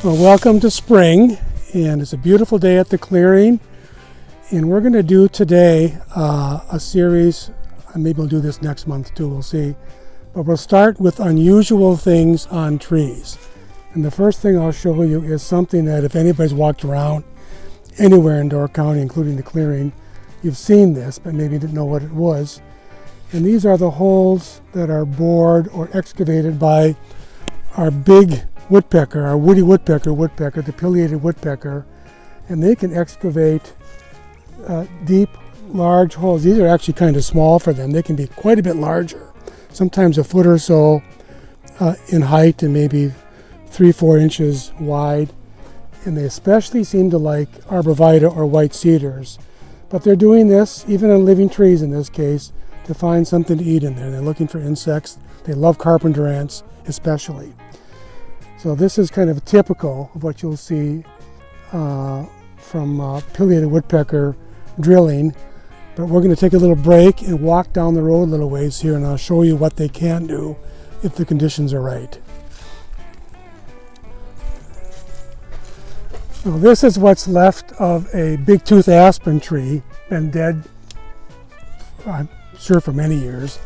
Well, welcome to spring, and it's a beautiful day at the clearing, and we're going to do today a series, and maybe we'll do this next month too, we'll see, but we'll start with unusual things on trees. And the first thing I'll show you is something that if anybody's walked around anywhere in Door County, including the clearing, you've seen this, but maybe didn't know what it was. And these are the holes that are bored or excavated by our big woodpecker, our woody woodpecker, the pileated woodpecker, and they can excavate deep, large holes. These are actually kind of small for them. They can be quite a bit larger, sometimes a foot or so in height and maybe 3-4 inches wide. And they especially seem to like arborvitae or white cedars. But they're doing this, even on living trees in this case, to find something to eat in there. They're looking for insects. They love carpenter ants especially. So this is kind of typical of what you'll see from pileated woodpecker drilling. But we're going to take a little break and walk down the road a little ways here, and I'll show you what they can do if the conditions are right. Now this is what's left of a big-tooth aspen tree, been dead, I'm sure, for many years.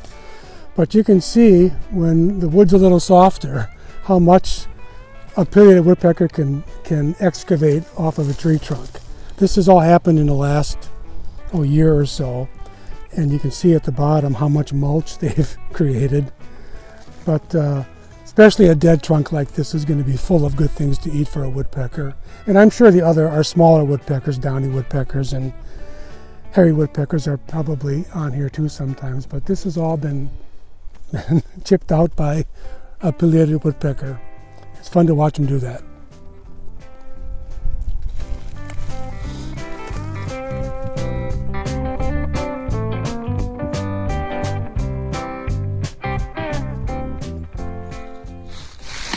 But you can see when the wood's a little softer how much a pileated woodpecker can excavate off of a tree trunk. This has all happened in the last year or so, and you can see at the bottom how much mulch they've created. But especially a dead trunk like this is going to be full of good things to eat for a woodpecker. And I'm sure our smaller woodpeckers, downy woodpeckers and hairy woodpeckers, are probably on here too sometimes. But this has all been chipped out by a pileated woodpecker. It's fun to watch them do that.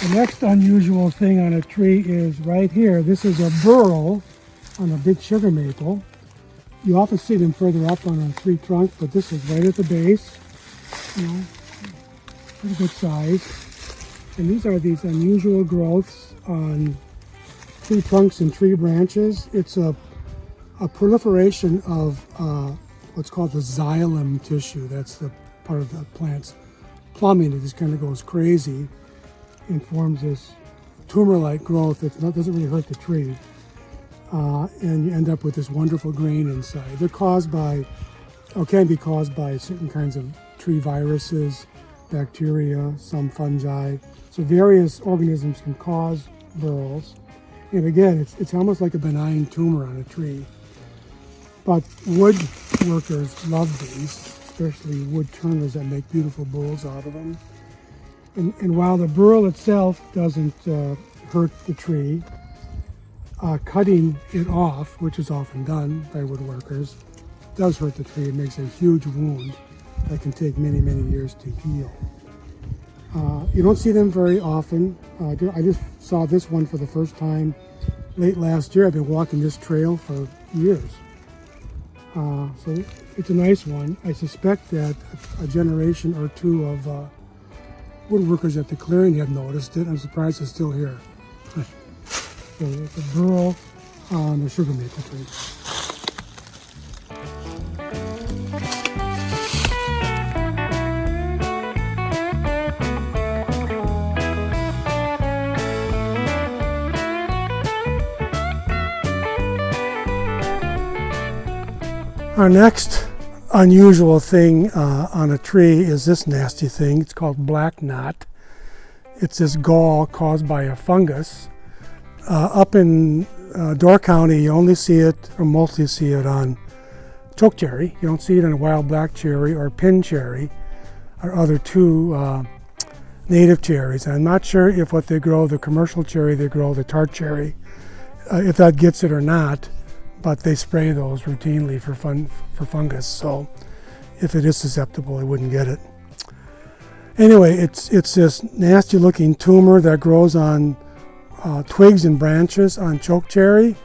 The next unusual thing on a tree is right here. This is a burl on a big sugar maple. You often see them further up on a tree trunk, but this is right at the base. Pretty good size. And these are these unusual growths on tree trunks and tree branches. It's a proliferation of what's called the xylem tissue. That's the part of the plant's plumbing that just kind of goes crazy and forms this tumor-like growth that doesn't really hurt the tree. And you end up with this wonderful grain inside. They're caused by, or can be caused by, certain kinds of tree viruses, bacteria, some fungi. So various organisms can cause burls. And again, it's almost like a benign tumor on a tree. But wood workers love these, especially wood turners that make beautiful bowls out of them. And while the burl itself doesn't hurt the tree, cutting it off, which is often done by woodworkers, does hurt the tree. It makes a huge wound that can take many, many years to heal. You don't see them very often. I just saw this one for the first time late last year. I've been walking this trail for years. So it's a nice one. I suspect that a generation or two of woodworkers at the clearing have noticed it. I'm surprised it's still here. So it's a burl on the sugar maple tree. Our next unusual thing on a tree is this nasty thing. It's called black knot. It's this gall caused by a fungus. Up in Door County, you only see it, or mostly see it, on chokecherry. You don't see it on wild black cherry or pin cherry, or other two native cherries. And I'm not sure if what they grow, the commercial cherry they grow, the tart cherry, if that gets it or not. But they spray those routinely for fungus, so if it is susceptible, it wouldn't get it. Anyway, it's this nasty-looking tumor that grows on twigs and branches on chokecherry,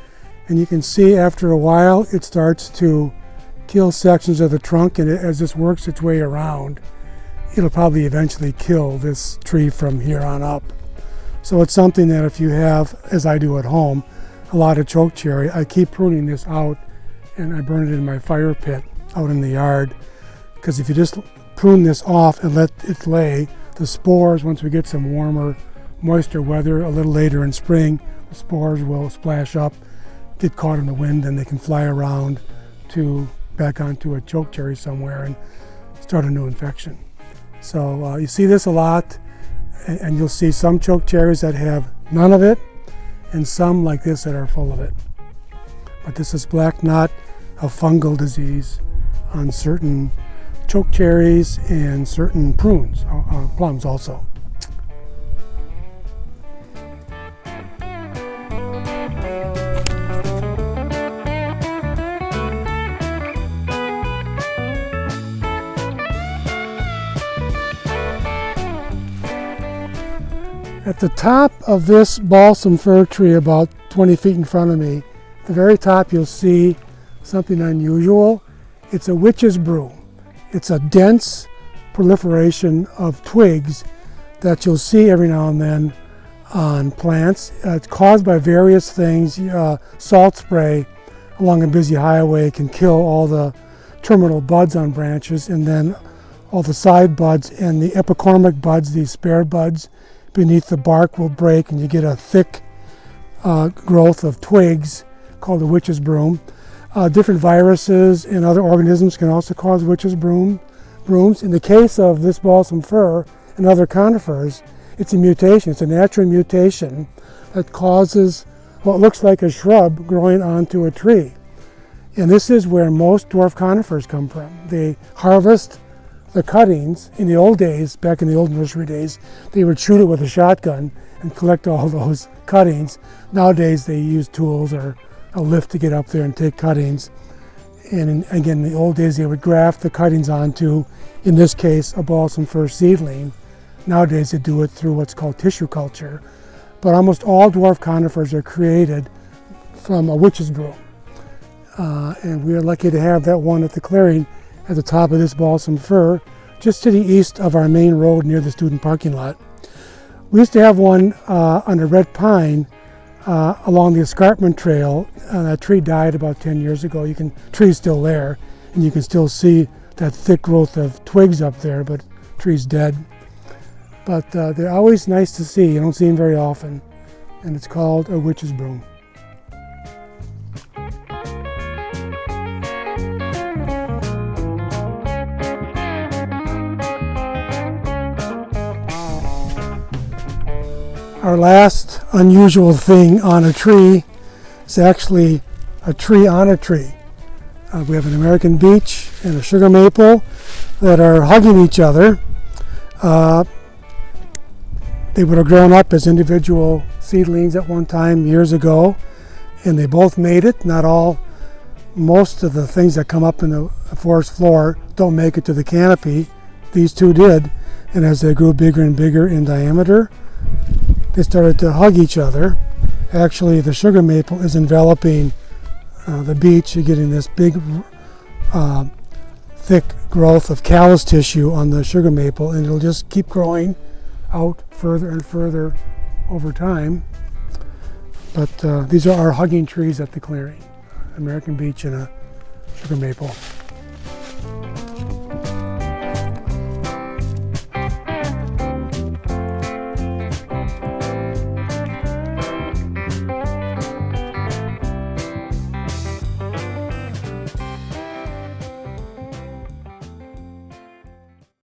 and you can see after a while it starts to kill sections of the trunk, and as this works its way around, it'll probably eventually kill this tree from here on up. So it's something that if you have, as I do at home, a lot of chokecherry, I keep pruning this out and I burn it in my fire pit out in the yard. Because if you just prune this off and let it lay, the spores, once we get some warmer, moister weather a little later in spring, the spores will splash up, get caught in the wind, and they can fly around to back onto a chokecherry somewhere and start a new infection. So you see this a lot, and you'll see some chokecherries that have none of it, and some like this that are full of it. But this is black knot, a fungal disease on certain chokecherries and certain prunes, plums also. At the top of this balsam fir tree, about 20 feet in front of me, at the very top you'll see something unusual. It's a witch's broom. It's a dense proliferation of twigs that you'll see every now and then on plants. It's caused by various things. Salt spray along a busy highway can kill all the terminal buds on branches, and then all the side buds and the epicormic buds, these spare buds beneath the bark, will break, and you get a thick growth of twigs called the witch's broom. Different viruses and other organisms can also cause witch's brooms. In the case of this balsam fir and other conifers, it's a mutation. It's a natural mutation that causes what looks like a shrub growing onto a tree. And this is where most dwarf conifers come from. They harvest the cuttings. In the old days, back in the old nursery days, they would shoot it with a shotgun and collect all those cuttings. Nowadays they use tools or a lift to get up there and take cuttings. And again, in the old days they would graft the cuttings onto, in this case, a balsam fir seedling. Nowadays they do it through what's called tissue culture. But almost all dwarf conifers are created from a witch's broom. And we are lucky to have that one at the clearing at the top of this balsam fir, just to the east of our main road near the student parking lot. We used to have one on a red pine along the escarpment trail. That tree died about 10 years ago. Tree's still there, and you can still see that thick growth of twigs up there, but tree's dead. But they're always nice to see. You don't see them very often, and it's called a witch's broom. Our last unusual thing on a tree is actually a tree on a tree. We have an American beech and a sugar maple that are hugging each other. They would have grown up as individual seedlings at one time years ago, and they both made it. Most of the things that come up in the forest floor don't make it to the canopy. These two did, and as they grew bigger and bigger in diameter, they started to hug each other. Actually, the sugar maple is enveloping the beech. You're getting this big, thick growth of callus tissue on the sugar maple, and it'll just keep growing out further and further over time. But these are our hugging trees at the clearing, American beech and a sugar maple.